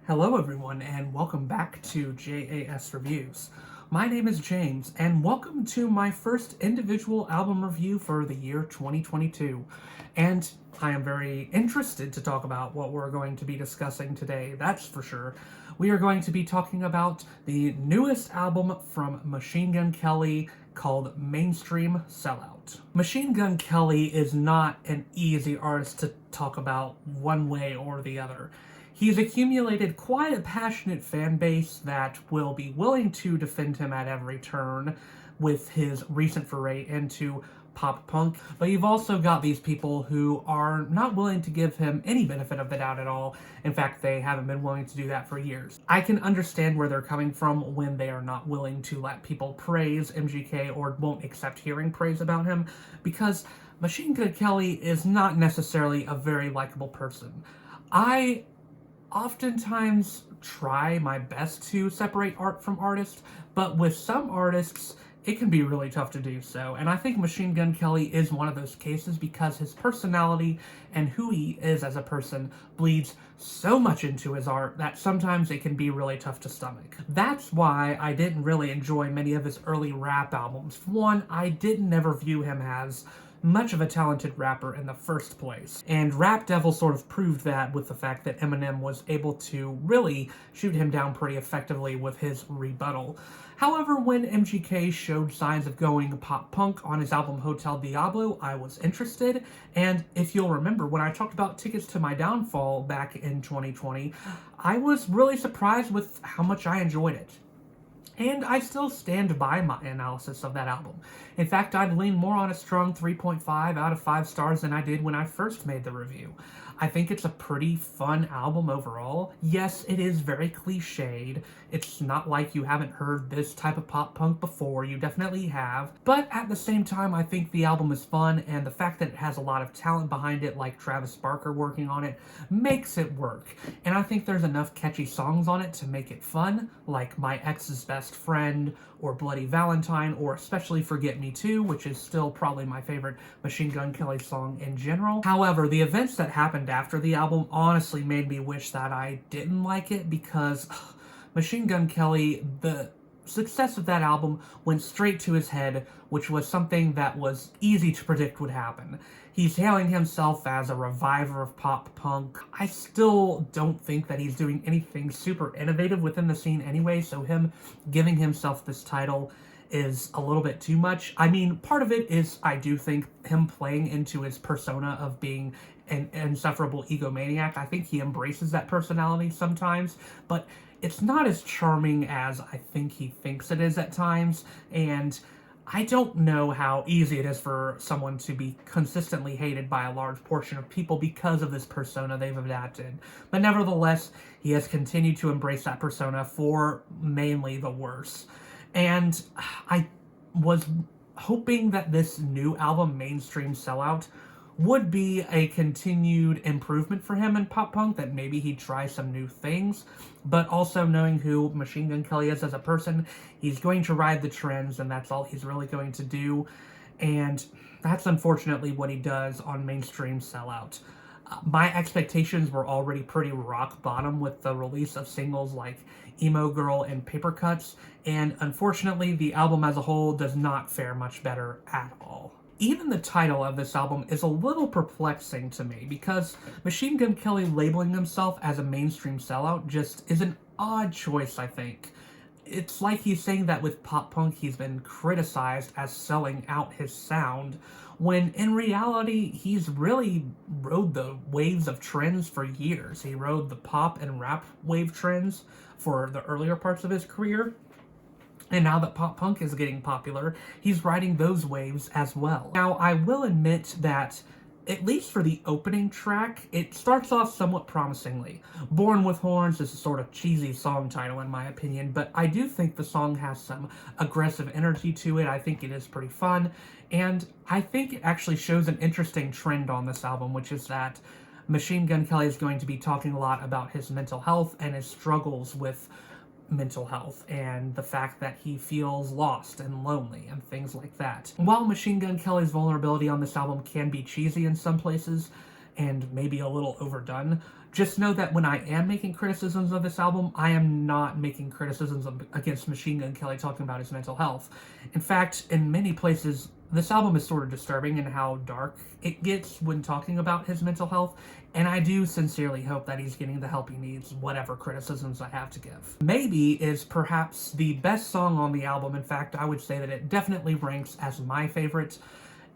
Hello everyone and welcome back to JAS Reviews. My name is James and welcome to my first individual album review for the year 2022. And I am very interested to talk about what we're going to be discussing today, that's for sure. We are going to be talking about the newest album from Machine Gun Kelly called Mainstream Sellout. Machine Gun Kelly is not an easy artist to talk about one way or the other. He's accumulated quite a passionate fan base that will be willing to defend him at every turn with his recent foray into pop punk, but you've also got these people who are not willing to give him any benefit of the doubt at all. In fact, they haven't been willing to do that for years. I can understand where they're coming from when they are not willing to let people praise MGK or won't accept hearing praise about him, because Machine Gun Kelly is not necessarily a very likable person. I oftentimes try my best to separate art from artist, but with some artists, it can be really tough to do so. And I think Machine Gun Kelly is one of those cases because his personality and who he is as a person bleeds so much into his art that sometimes it can be really tough to stomach. That's why I didn't really enjoy many of his early rap albums. For one, I didn't never view him as much of a talented rapper in the first place. And Rap Devil sort of proved that with the fact that Eminem was able to really shoot him down pretty effectively with his rebuttal. However, when MGK showed signs of going pop punk on his album Hotel Diablo, I was interested, and if you'll remember, when I talked about Tickets to My Downfall back in 2020, I was really surprised with how much I enjoyed it. And I still stand by my analysis of that album. In fact, I'd lean more on a strong 3.5 out of 5 stars than I did when I first made the review. I think it's a pretty fun album overall. Yes, it is very cliched. It's not like you haven't heard this type of pop punk before, you definitely have. But at the same time, I think the album is fun, and the fact that it has a lot of talent behind it, like Travis Barker working on it, makes it work. And I think there's enough catchy songs on it to make it fun, like My Ex's Best Friend, or Bloody Valentine, or especially Forget Me Too, which is still probably my favorite Machine Gun Kelly song in general. However, the events that happened after the album honestly made me wish that I didn't like it, because Machine Gun Kelly, the success of that album went straight to his head, which was something that was easy to predict would happen. He's hailing himself as a reviver of pop punk. I still don't think that he's doing anything super innovative within the scene anyway, so him giving himself this title is a little bit too much. I mean, part of it is, I do think, him playing into his persona of being an insufferable egomaniac. I think he embraces that personality sometimes, but it's not as charming as I think he thinks it is at times, and I don't know how easy it is for someone to be consistently hated by a large portion of people because of this persona they've adapted. But nevertheless, he has continued to embrace that persona for mainly the worse. And I was hoping that this new album, Mainstream Sellout, would be a continued improvement for him in pop punk, that maybe he'd try some new things, but also knowing who Machine Gun Kelly is as a person, he's going to ride the trends, and that's all he's really going to do, and that's unfortunately what he does on Mainstream Sellout. My expectations were already pretty rock bottom with the release of singles like Emo Girl and Papercuts, and unfortunately the album as a whole does not fare much better at all. Even the title of this album is a little perplexing to me, because Machine Gun Kelly labeling himself as a mainstream sellout just is an odd choice, I think. It's like he's saying that with pop punk he's been criticized as selling out his sound, when in reality he's really rode the waves of trends for years. He rode the pop and rap wave trends for the earlier parts of his career, and now that pop punk is getting popular, he's riding those waves as well. Now, I will admit that, at least for the opening track, it starts off somewhat promisingly. Born with Horns is a sort of cheesy song title in my opinion, but I do think the song has some aggressive energy to it. I think it is pretty fun, and I think it actually shows an interesting trend on this album, which is that Machine Gun Kelly is going to be talking a lot about his mental health and his struggles with mental health, and the fact that he feels lost and lonely and things like that. While Machine Gun Kelly's vulnerability on this album can be cheesy in some places, and maybe a little overdone. Just know that when I am making criticisms of this album, I am not making criticisms against Machine Gun Kelly talking about his mental health. In fact, in many places, this album is sort of disturbing in how dark it gets when talking about his mental health, and I do sincerely hope that he's getting the help he needs, whatever criticisms I have to give. Maybe is perhaps the best song on the album. In fact, I would say that it definitely ranks as my favorite.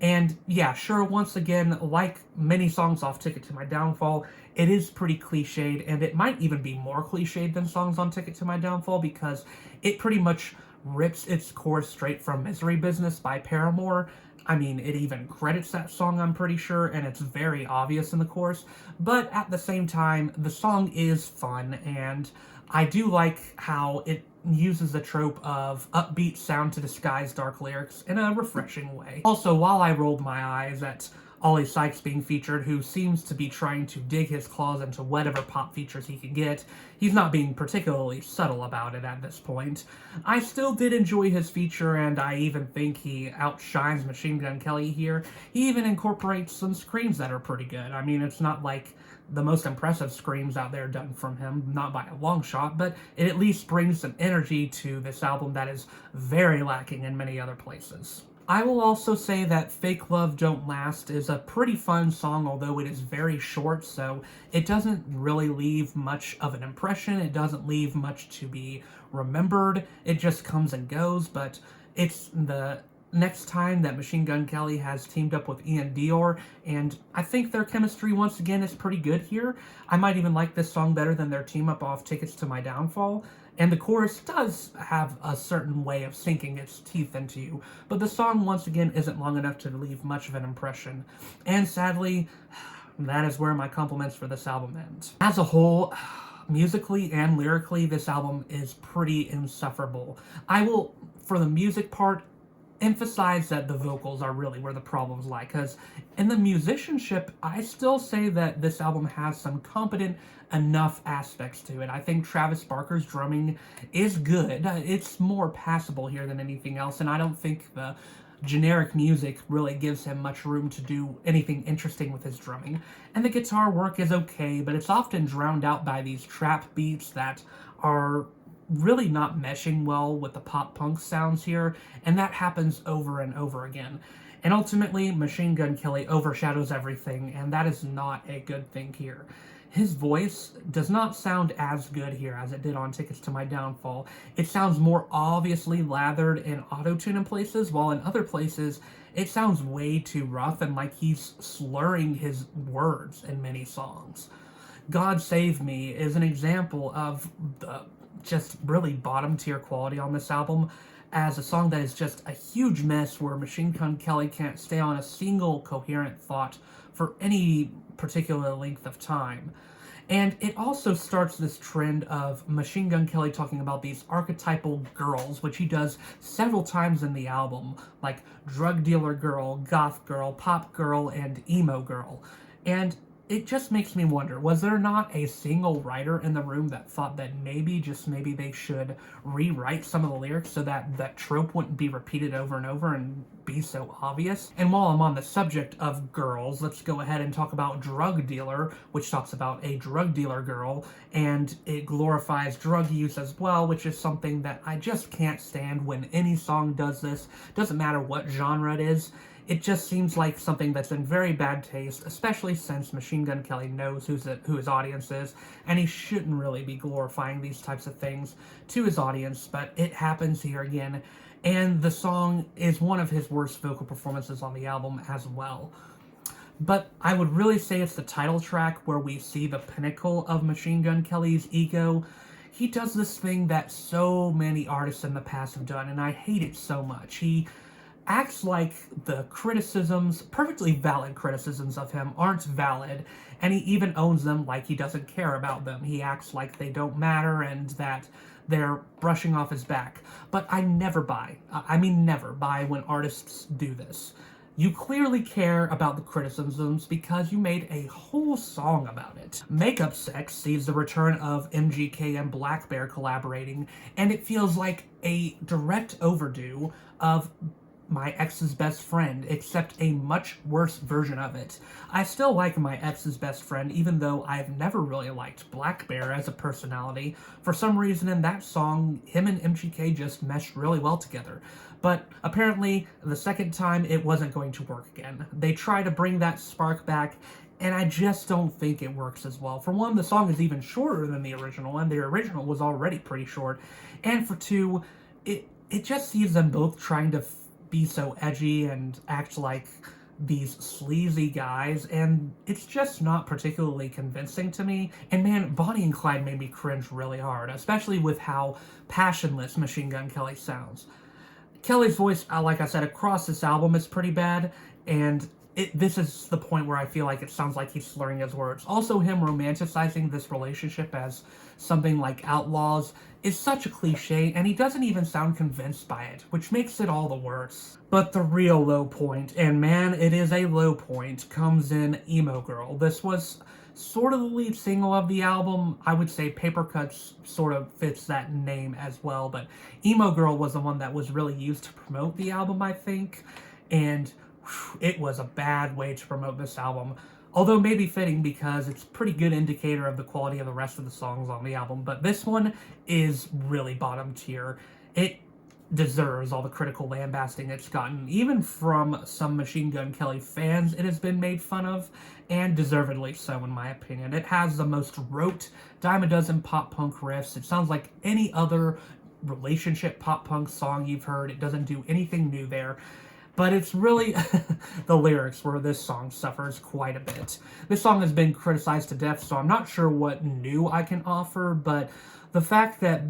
And yeah, sure, once again, like many songs off Ticket to My Downfall, it is pretty cliched, and it might even be more cliched than songs on Ticket to My Downfall because it pretty much rips its chorus straight from Misery Business by Paramore. I mean, it even credits that song, I'm pretty sure, and it's very obvious in the chorus. But at the same time, the song is fun, and I do like how it uses the trope of upbeat sound to disguise dark lyrics in a refreshing way. Also, while I rolled my eyes at Ollie Sykes being featured, who seems to be trying to dig his claws into whatever pop features he can get, he's not being particularly subtle about it at this point. I still did enjoy his feature, and I even think he outshines Machine Gun Kelly here. He even incorporates some screams that are pretty good. I mean, it's not like the most impressive screams out there done from him, not by a long shot, but it at least brings some energy to this album that is very lacking in many other places. I will also say that Fake Love Don't Last is a pretty fun song, although it is very short, so it doesn't really leave much of an impression. It doesn't leave much to be remembered. It just comes and goes, but it's the next time that Machine Gun Kelly has teamed up with Ian Dior, and I think their chemistry once again is pretty good here. I might even like this song better than their team up off Tickets to My Downfall, and the chorus does have a certain way of sinking its teeth into you, but the song once again isn't long enough to leave much of an impression. And sadly, that is where my compliments for this album end. As a whole, musically and lyrically, this album is pretty insufferable. I will, for the music part, emphasize that the vocals are really where the problems lie, because in the musicianship, I still say that this album has some competent enough aspects to it. I think Travis Barker's drumming is good. It's more passable here than anything else, and I don't think the generic music really gives him much room to do anything interesting with his drumming. And the guitar work is okay, but it's often drowned out by these trap beats that are really not meshing well with the pop punk sounds here, and that happens over and over again. And ultimately, Machine Gun Kelly overshadows everything, and that is not a good thing here. His voice does not sound as good here as it did on Tickets to My Downfall. It sounds more obviously lathered in auto-tune in places, while in other places, it sounds way too rough and like he's slurring his words in many songs. God Save Me is an example of the just really bottom tier quality on this album, as a song that is just a huge mess where Machine Gun Kelly can't stay on a single coherent thought for any particular length of time. And it also starts this trend of Machine Gun Kelly talking about these archetypal girls, which he does several times in the album, like drug dealer girl, goth girl, pop girl, and emo girl. And it just makes me wonder, was there not a single writer in the room that thought that maybe, just maybe, they should rewrite some of the lyrics so that that trope wouldn't be repeated over and over and be so obvious? And while I'm on the subject of girls, let's go ahead and talk about Drug Dealer, which talks about a drug dealer girl, and it glorifies drug use as well, which is something that I just can't stand when any song does this. Doesn't matter what genre it is. It just seems like something that's in very bad taste, especially since Machine Gun Kelly knows who his audience is, and he shouldn't really be glorifying these types of things to his audience, but it happens here again, and the song is one of his worst vocal performances on the album as well. But I would really say it's the title track where we see the pinnacle of Machine Gun Kelly's ego. He does this thing that so many artists in the past have done, and I hate it so much. He acts like the criticisms, perfectly valid criticisms of him, aren't valid, and he even owns them like he doesn't care about them. He acts like they don't matter and that they're brushing off his back. But I never buy when artists do this. You clearly care about the criticisms because you made a whole song about it. Makeup Sex sees the return of MGK and Black Bear collaborating, and it feels like a direct overdue of My Ex's Best Friend, except a much worse version of it. I still like My Ex's Best Friend, even though I've never really liked Black Bear as a personality. For some reason in that song, him and MGK just meshed really well together. But apparently, the second time, it wasn't going to work again. They try to bring that spark back, and I just don't think it works as well. For one, the song is even shorter than the original, and the original was already pretty short. And for two, it just sees them both trying to be so edgy and act like these sleazy guys, and it's just not particularly convincing to me. And man, Bonnie and Clyde made me cringe really hard, especially with how passionless Machine Gun Kelly sounds. Kelly's voice, like I said, across this album is pretty bad, and this is the point where I feel like it sounds like he's slurring his words. Also, him romanticizing this relationship as something like outlaws is such a cliche, and he doesn't even sound convinced by it, which makes it all the worse. But the real low point, and man, it is a low point, comes in Emo Girl. This was sort of the lead single of the album. I would say Papercuts sort of fits that name as well, but Emo Girl was the one that was really used to promote the album, I think, and it was a bad way to promote this album. Although maybe fitting because it's a pretty good indicator of the quality of the rest of the songs on the album. But this one is really bottom tier. It deserves all the critical lambasting it's gotten. Even from some Machine Gun Kelly fans, it has been made fun of, and deservedly so in my opinion. It has the most rote, dime a dozen pop punk riffs. It sounds like any other relationship pop punk song you've heard. It doesn't do anything new there. But it's really the lyrics where this song suffers quite a bit. This song has been criticized to death, so I'm not sure what new I can offer, but the fact that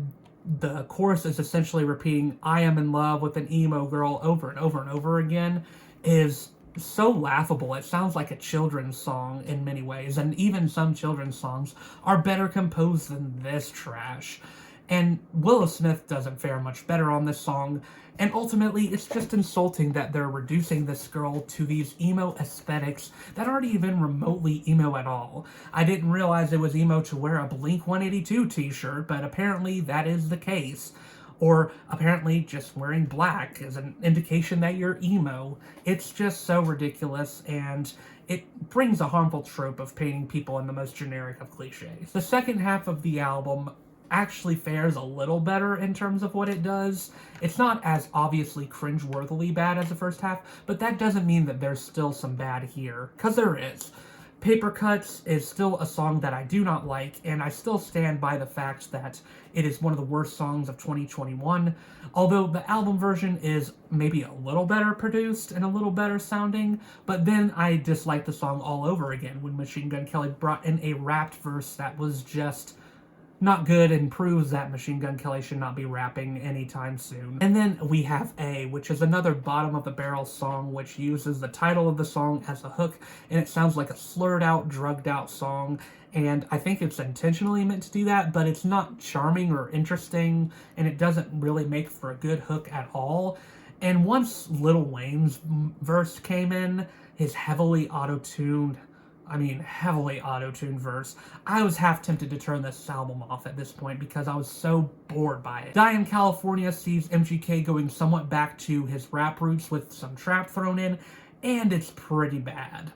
the chorus is essentially repeating "I am in love with an emo girl" over and over and over again is so laughable. It sounds like a children's song in many ways, and even some children's songs are better composed than this trash. And Willow Smith doesn't fare much better on this song, and ultimately it's just insulting that they're reducing this girl to these emo aesthetics that aren't even remotely emo at all. I didn't realize it was emo to wear a Blink-182 t-shirt, but apparently that is the case. Or apparently just wearing black is an indication that you're emo. It's just so ridiculous, and it brings a harmful trope of painting people in the most generic of cliches. The second half of the album actually fares a little better in terms of what it does. It's not as obviously cringe-worthily bad as the first half, but that doesn't mean that there's still some bad here, because there is. Papercuts is still a song that I do not like, and I still stand by the fact that it is one of the worst songs of 2021, although the album version is maybe a little better produced and a little better sounding, but then I dislike the song all over again when Machine Gun Kelly brought in a rapped verse that was just not good and proves that Machine Gun Kelly should not be rapping anytime soon. And then we have A, which is another bottom-of-the-barrel song which uses the title of the song as a hook, and it sounds like a slurred-out, drugged-out song, and I think it's intentionally meant to do that, but it's not charming or interesting, and it doesn't really make for a good hook at all. And once Lil Wayne's verse came in, his heavily auto-tuned verse, I was half tempted to turn this album off at this point because I was so bored by it. Die in California sees MGK going somewhat back to his rap roots with some trap thrown in, and it's pretty bad.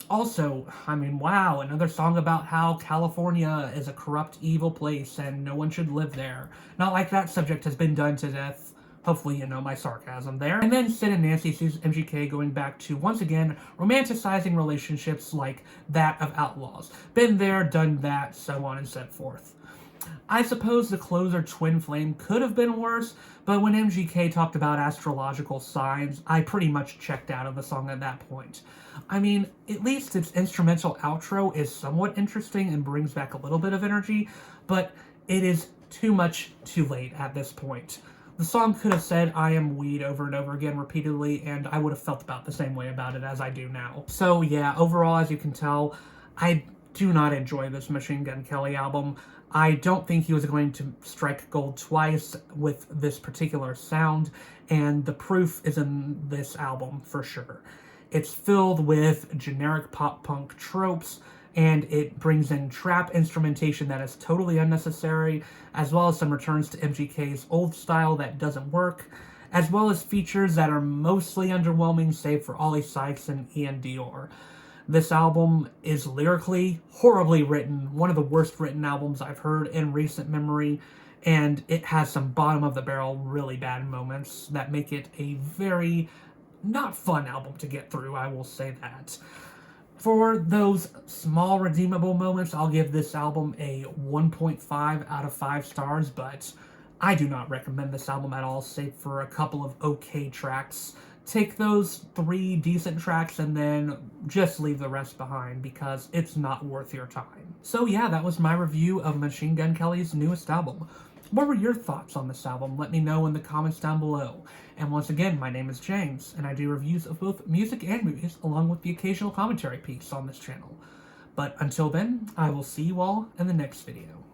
Also, wow, another song about how California is a corrupt, evil place and no one should live there. Not like that subject has been done to death. Hopefully you know my sarcasm there. And then Sid and Nancy sees MGK going back to, once again, romanticizing relationships like that of outlaws. Been there, done that, so on and so forth. I suppose the closer Twin Flame could have been worse, but when MGK talked about astrological signs, I pretty much checked out of the song at that point. At least its instrumental outro is somewhat interesting and brings back a little bit of energy, but it is too much too late at this point. The song could have said "I am weed" over and over again repeatedly, and I would have felt about the same way about it as I do now. So yeah, overall, as you can tell, I do not enjoy this Machine Gun Kelly album. I don't think he was going to strike gold twice with this particular sound, and the proof is in this album for sure. It's filled with generic pop-punk tropes, and it brings in trap instrumentation that is totally unnecessary, as well as some returns to MGK's old style that doesn't work. as well as features that are mostly underwhelming save for Ollie Sykes and Ian Dior. This album is lyrically horribly written, one of the worst written albums I've heard in recent memory, and it has some bottom of the barrel really bad moments that make it a very not fun album to get through, I will say that. For those small redeemable moments, I'll give this album a 1.5 out of 5 stars, but I do not recommend this album at all, save for a couple of okay tracks. Take those 3 decent tracks and then just leave the rest behind because it's not worth your time. So yeah, that was my review of Machine Gun Kelly's newest album. What were your thoughts on this album? Let me know in the comments down below. And once again, my name is James, and I do reviews of both music and movies, along with the occasional commentary piece on this channel. But until then, I will see you all in the next video.